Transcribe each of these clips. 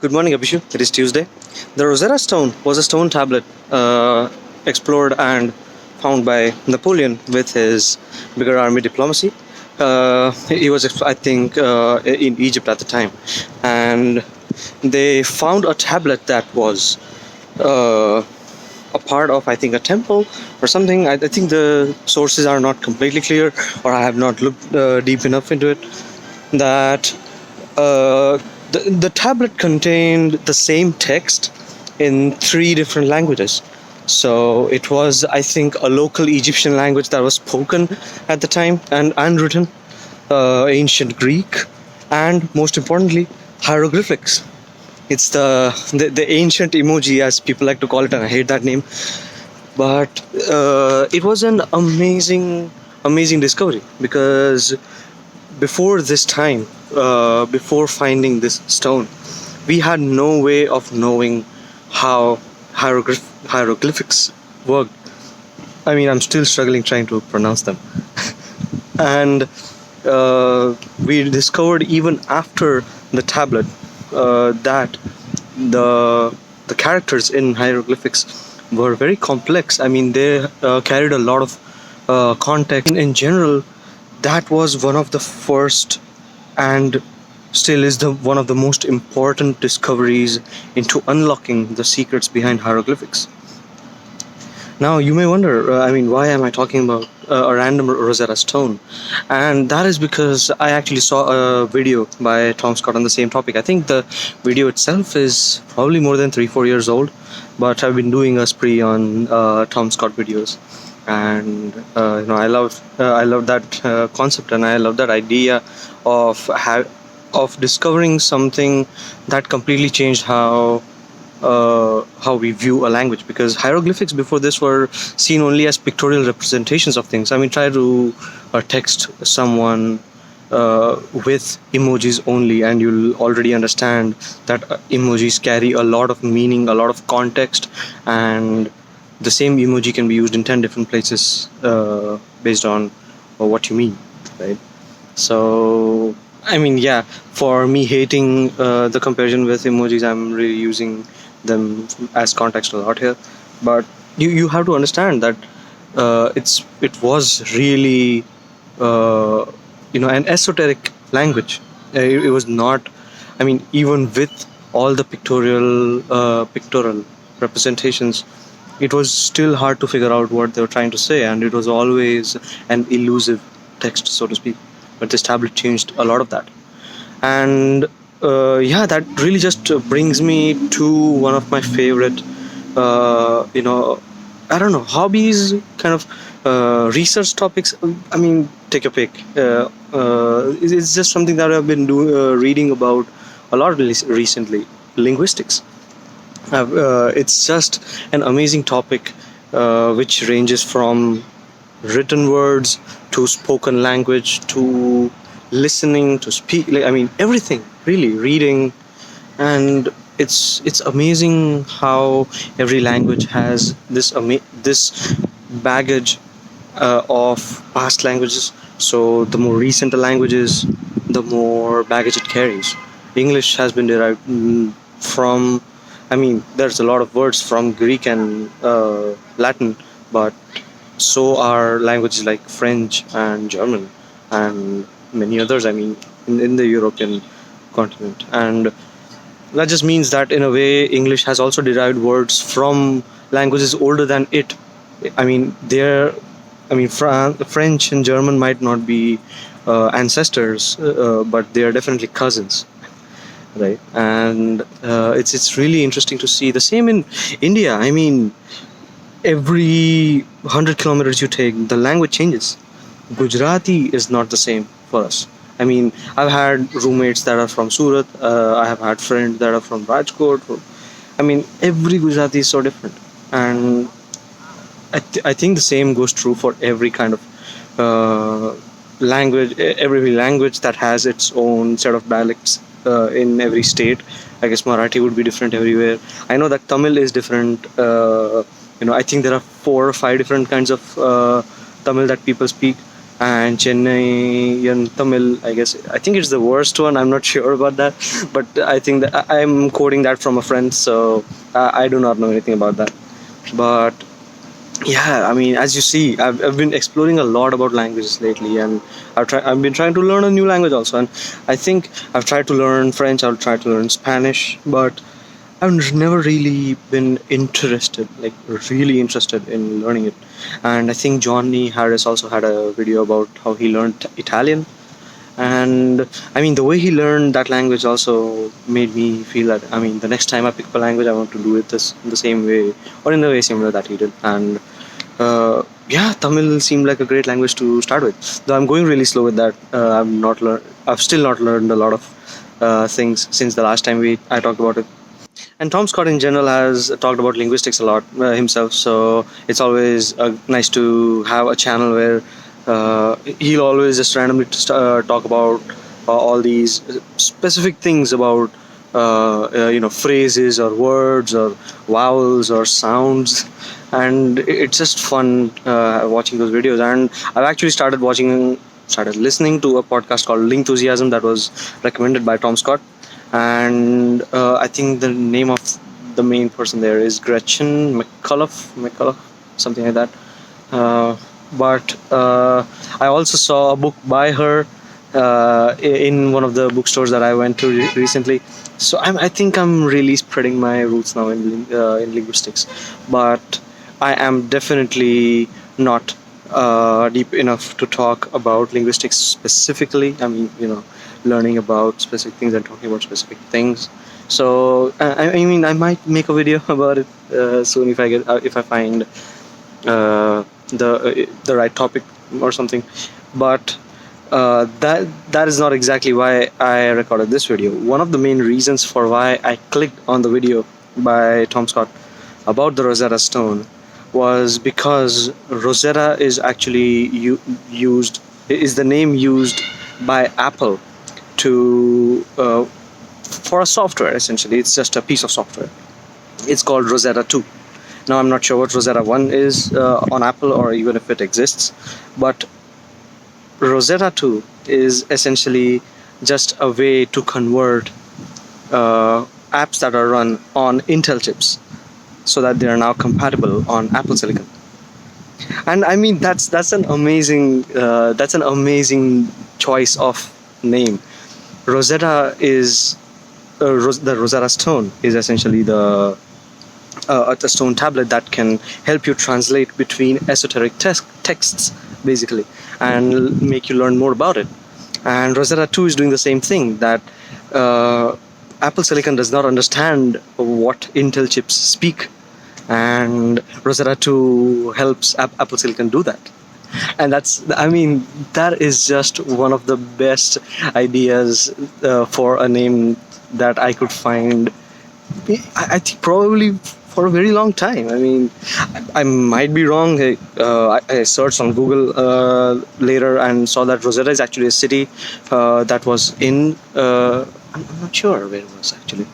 Good morning, Abhishu. It is Tuesday. The Rosetta Stone was a stone tablet explored and found by Napoleon with his bigger army diplomacy. He was, I think, in Egypt at the time, and they found a tablet that was uh, a part of, I think, a temple or something. I think the sources are not completely clear, or I have not looked deep enough into it. That uh, the tablet contained the same text in three different languages. So it was, I think, a local Egyptian language that was spoken at the time and written, ancient Greek, and most importantly, hieroglyphics. It's the ancient emoji, as people like to call it, and I hate that name. But it was an amazing discovery, because before this time, before finding this stone, we had no way of knowing how hieroglyphics worked. I mean, I'm still struggling trying to pronounce them. And we discovered even after the tablet that the characters in hieroglyphics were very complex. I mean, they carried a lot of context. In general, that was one of the first and still is the one of the most important discoveries into unlocking the secrets behind hieroglyphics. Now, you may wonder, why am I talking about a random Rosetta Stone? And that is because I actually saw a video by Tom Scott on the same topic. I think the video itself is probably more than 3-4 years old, but I've been doing a spree on Tom Scott videos. And I love that concept, and I love that idea of discovering something that completely changed how we view a language, because hieroglyphics before this were seen only as pictorial representations of things. I mean, try to text someone with emojis only, and you'll already understand that emojis carry a lot of meaning, a lot of context, and the same emoji can be used in 10 different places based on what you mean, right? So, I mean, yeah, for me hating the comparison with emojis, I'm really using them as context a lot here. But you have to understand that it was really an esoteric language. It was not. I mean, even with all the pictorial representations, it was still hard to figure out what they were trying to say, and it was always an elusive text, so to speak. But this tablet changed a lot of that. And that really just brings me to one of my favorite I don't know, hobbies, kind of research topics. I mean, take your pick. It's just something that I've been reading about a lot recently. Linguistics. It's just an amazing topic, which ranges from written words to spoken language to listening to speak. Like, I mean, everything really, reading. And it's amazing how every language has this baggage of past languages. So the more recent the language is, the more baggage it carries. English has been derived from, I mean, there's a lot of words from Greek and Latin, but so are languages like French and German and many others. I mean, in the European continent. And that just means that, in a way, English has also derived words from languages older than it. I mean, French and German might not be ancestors, but they are definitely cousins, right? And it's really interesting to see the same in India. I mean, every 100 kilometers you take, the language changes. Gujarati is not the same for us. I mean, I've had roommates that are from Surat. I have had friends that are from Rajkot. I mean, every Gujarati is so different, and I think the same goes true for every kind of language. Every language that has its own set of dialects in every state. I guess Marathi would be different everywhere. I know that Tamil is different. I think there are 4 or 5 different kinds of Tamil that people speak. and Chennai Tamil. I guess I think it's the worst one. I'm not sure about that, but I think that I'm quoting that from a friend, so I do not know anything about that. But yeah, I mean, as you see, I've been exploring a lot about languages lately, and I've been trying to learn a new language also, and I think I've tried to learn French. I'll try to learn Spanish, but I've never really been interested, like really interested in learning it. And I think Johnny Harris also had a video about how he learned Italian. And I mean, the way he learned that language also made me feel that, I mean, the next time I pick up a language, I want to do it this in the same way or in the way similar that he did. And yeah, Tamil seemed like a great language to start with. Though I'm going really slow with that. I've still not learned a lot of things since the last time we I talked about it. And Tom Scott in general has talked about linguistics a lot himself, so it's always nice to have a channel where he'll always just randomly talk about all these specific things about phrases or words or vowels or sounds, and it's just fun watching those videos. And I've actually started listening to a podcast called Lingthusiasm that was recommended by Tom Scott, and I think the name of the main person there is Gretchen McCullough, something like that. But I also saw a book by her in one of the bookstores that I went to recently. So I think I'm really spreading my roots now in linguistics, but I am definitely not deep enough to talk about linguistics specifically. I mean, learning about specific things and talking about specific things. So I mean, I might make a video about it soon if I find the right topic or something. But that is not exactly why I recorded this video. One of the main reasons for why I clicked on the video by Tom Scott about the Rosetta Stone was because Rosetta is actually used is the name used by Apple to for a software. Essentially, it's just a piece of software. It's called Rosetta 2. Now I'm not sure what Rosetta 1 is on Apple, or even if it exists, but Rosetta 2 is essentially just a way to convert apps that are run on Intel chips so that they are now compatible on Apple Silicon. And I mean, that's an amazing choice of name. Rosetta is the Rosetta Stone is essentially a stone tablet that can help you translate between esoteric texts, basically, and make you learn more about it. And Rosetta 2 is doing the same thing, that Apple Silicon does not understand what Intel chips speak, and Rosetta 2 helps Apple Silicon do that. And that is just one of the best ideas for a name that I could find. I think probably for a very long time. I mean, I might be wrong. I searched on Google later and saw that Rosetta is actually a city that was in. I'm not sure where it was actually.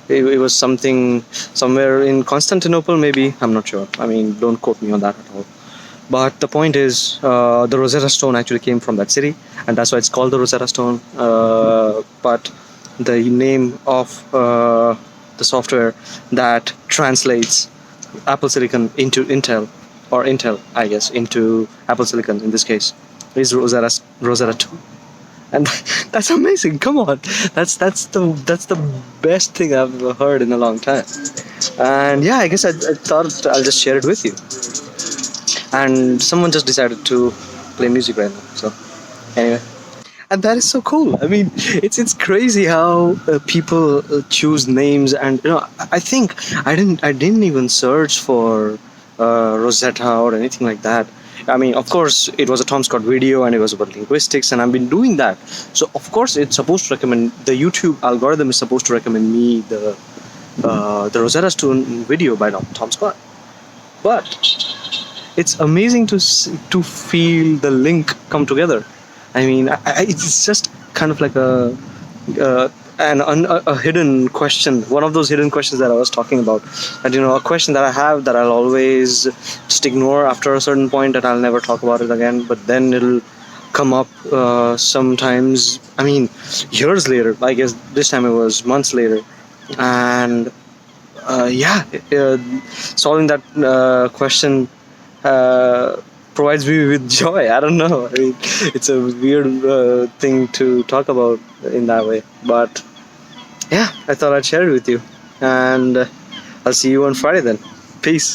It was somewhere in Constantinople, maybe. I'm not sure. I mean, don't quote me on that at all. But the point is, the Rosetta Stone actually came from that city, and that's why it's called the Rosetta Stone. But the name of the software that translates Apple Silicon into Intel, or Intel, I guess, into Apple Silicon in this case, is Rosetta 2. And that's amazing. Come on, that's the best thing I've heard in a long time. And yeah, I guess I thought I'll just share it with you. And someone just decided to play music right now. So anyway, and that is so cool. I mean, it's crazy how people choose names, and I think I didn't even search for Rosetta or anything like that. I mean, of course, it was a Tom Scott video and it was about linguistics, and I've been doing that. So of course, it's supposed to recommend, the YouTube algorithm is supposed to recommend me the Rosetta Stone video by Tom Scott. But it's amazing to feel the link come together. I mean, it's just kind of like a hidden question, one of those hidden questions that I was talking about. And a question that I have that I'll always just ignore after a certain point, and I'll never talk about it again. But then come up sometimes. I mean, years later. I guess this time it was months later, and yeah, solving that question uh, provides me with joy. I don't know. I mean, it's a weird thing to talk about in that way, but yeah, I thought I'd share it with you, and I'll see you on Friday then. Peace.